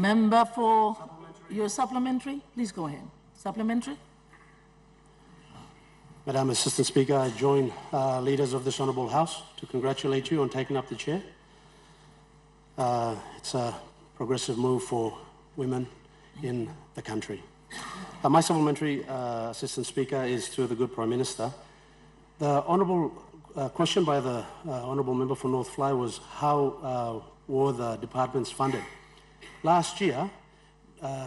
Member for your supplementary, please go ahead. Supplementary. Madam Assistant Speaker, I join leaders of this Honourable House to congratulate you on taking up the chair. It's a progressive move for women in the country. My supplementary, Assistant Speaker, is to the good Prime Minister. The honourable question by the honourable member for North Fly was how were the departments funded? Last year,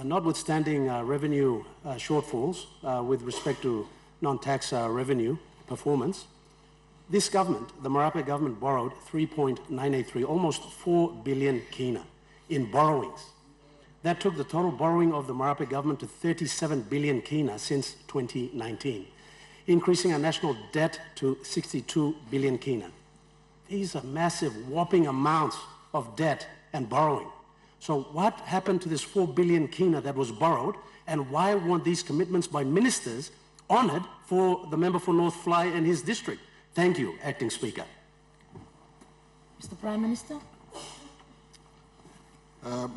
notwithstanding revenue shortfalls with respect to non-tax revenue performance, this government, the Marape government, borrowed 3.983, almost 4 billion kina in borrowings. That took the total borrowing of the Marape government to 37 billion kina since 2019, increasing our national debt to 62 billion kina. These are massive, whopping amounts of debt and borrowing. So what happened to this 4 billion kina that was borrowed, and why weren't these commitments by ministers honoured for the member for North Fly and his district? Thank you, Acting Speaker. Mr. Prime Minister.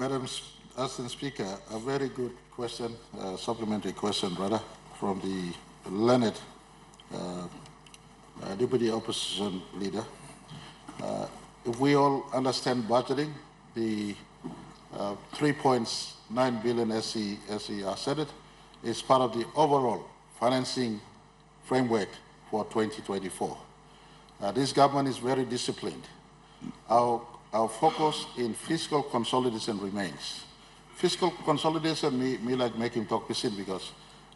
Madam Assistant Speaker, a very good question, supplementary question, rather, from the learned Deputy Opposition Leader. If we all understand budgeting, the 3.9 billion, as he said it, is part of the overall financing framework for 2024. This government is very disciplined. Our focus in fiscal consolidation remains. Fiscal consolidation, me like making talk pisin because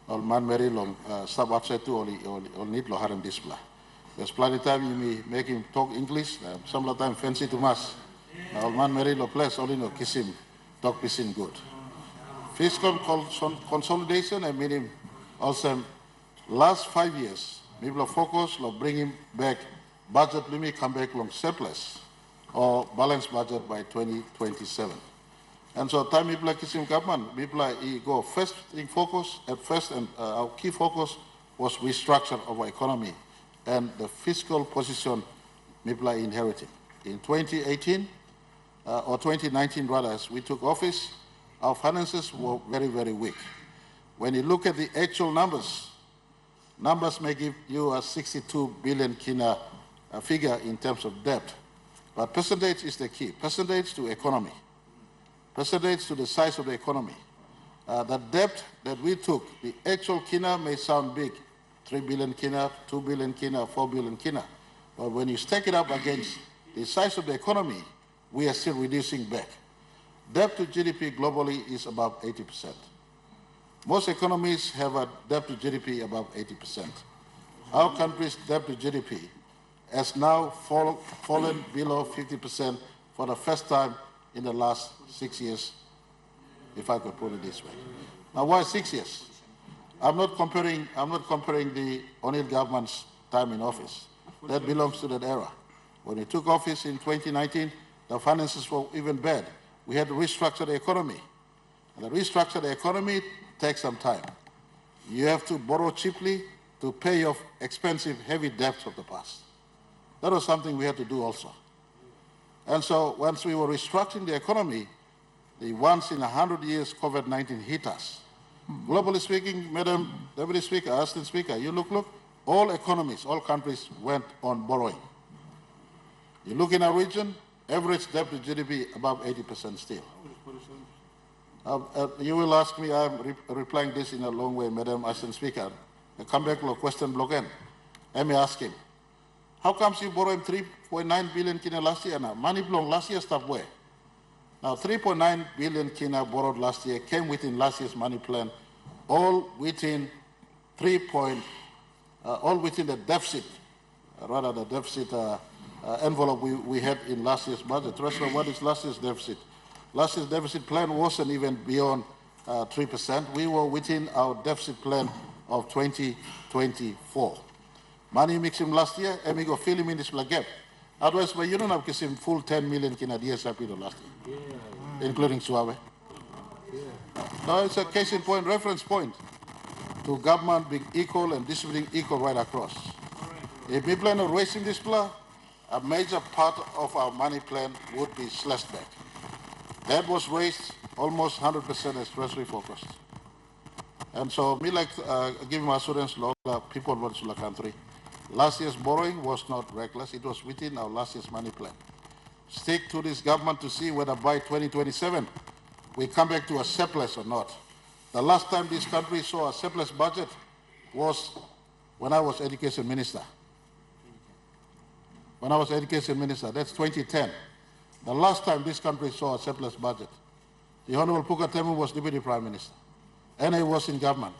all man very long stop outside to all need lo haram display. There's plenty of time you me making talk English, some of the time fancy to mass. All man very lo place only no kiss him talk pisin good. Fiscal consolidation, I mean him also last 5 years, people are focused on bringing back budget limit, come back long surplus or balanced budget by 2027. And so time people like Kisim government, people like go first in focus at first, and our key focus was restructure of our economy and the fiscal position people are inheriting. In 2018, or 2019 rather, as we took office, our finances were very, very weak. When you look at the actual numbers may give you a 62 billion kina figure in terms of debt, but percentage is the key. Percentage to economy, percentage to the size of the economy. The debt that we took, the actual kina may sound big, 3 billion kina, 2 billion kina, 4 billion kina, but when you stack it up against the size of the economy, we are still reducing back. Debt to GDP globally is above 80%. Most economies have a debt to GDP above 80%. Our country's debt to GDP has now fallen below 50% for the first time in the last 6 years, if I could put it this way. Now, why 6 years? I'm not comparing the O'Neill government's time in office. That belongs to that era. When he took office in 2019, the finances were even bad. We had to restructure the economy. And to restructure the economy takes some time. You have to borrow cheaply to pay off expensive, heavy debts of the past. That was something we had to do also. And so once we were restructuring the economy, the once in 100 years COVID-19 hit us. Globally speaking, Madam Deputy Speaker, Assistant Speaker, you look, all economies, all countries went on borrowing. You look in our region, average debt to GDP above 80% still. You will ask me, I'm replying this in a long way, Madam Assistant Speaker. I come back to a question block in. Let me ask him, how comes you borrowed 3.9 billion kina last year now? Money belong last year stuff where? Now 3.9 billion kina borrowed last year came within last year's money plan, all within all within the deficit, rather the deficit envelope we had in last year's budget. Treasurer, what is last year's deficit? Last year's deficit plan wasn't even beyond 3%. We were within our deficit plan of 2024. Money mix him last year, and we go fill him in this gap. Otherwise, but you don't have to give him full 10 million kina DSRP last year, including Suave. No, it's a case in point, reference point to government being equal and distributing equal right across. If we plan on raising this plan, a major part of our money plan would be slashed back. That was raised almost 100% as treasury focused. And so, me like giving my students people of the country, last year's borrowing was not reckless. It was within our last year's money plan. Stick to this government to see whether by 2027 we come back to a surplus or not. The last time this country saw a surplus budget was when I was education minister. When I was education minister, that's 2010. The last time this country saw a surplus budget. The Honorable Puka Temu was deputy prime minister, and he was in government.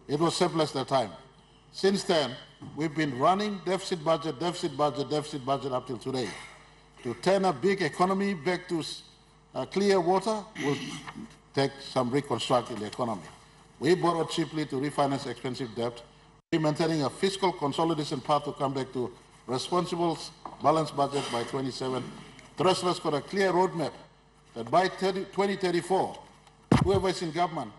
It was surplus at that time. Since then, we've been running deficit budget up till today. To turn a big economy back to clear water will take some reconstructing the economy. We borrow cheaply to refinance expensive debt. We're maintaining a fiscal consolidation path to come back to responsible balanced budget by 27. Treasurer's got a clear roadmap that by 2034, whoever is in government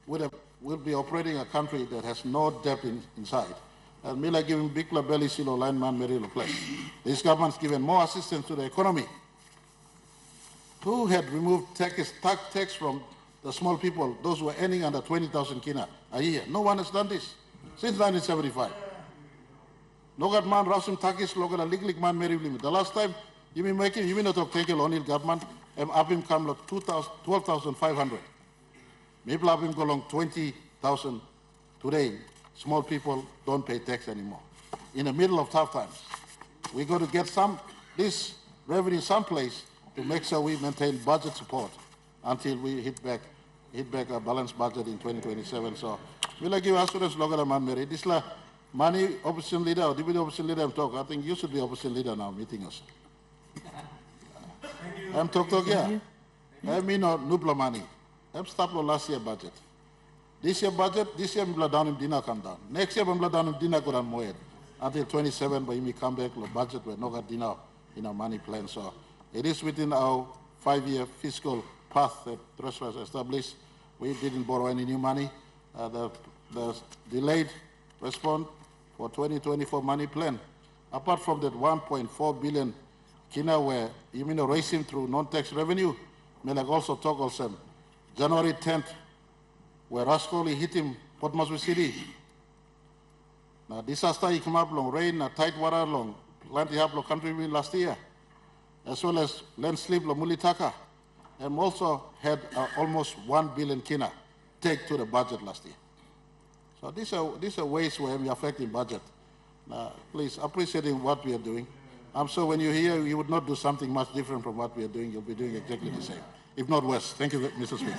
will be operating a country that has no debt inside. And me like giving big labelli silo line man merilo place. This government's given more assistance to the economy. Who had removed tax from the small people, those who were earning under 20,000 kina a year? No one has done this since 1975. Logat man rausum takis logat a lig man meri limit. The last time you mean making you mean not take a loan in government up him come like 12,500. Maybe up him go along 20,000 today. Small people don't pay tax anymore. In the middle of tough times, we got to get this revenue someplace to make sure we maintain budget support until we hit back a balanced budget in 2027. So we'll give us students local man merit. This la money opposition leader or deputy opposition leader I'm talking. I think you should be opposition leader now meeting us. I'm talking yeah. I mean no nubla money. I'm stop last year budget. This year I'm down in dinner come down. Next year I'm down in dinner go down more until 27, but we come back the budget we no got dinner in our money plan. So it is within our 5-year fiscal path that Treasury has established. We didn't borrow any new money. The delayed response for 2024 money plan, apart from that 1.4 billion kina where you mean raising through non-tax revenue, may like also talk also January 10th, where Rascoli hit him Port Moresby City. Now disaster he came up long rain, tight water long plenty have long country last year, as well as landslip long Mulitaka, and also had almost 1 billion kina take to the budget last year. So these are ways where we are affecting budget. Please appreciating what we are doing. I'm sure when you're here, you would not do something much different from what we are doing. You'll be doing exactly the same, if not worse. Thank you, Mr. Speaker.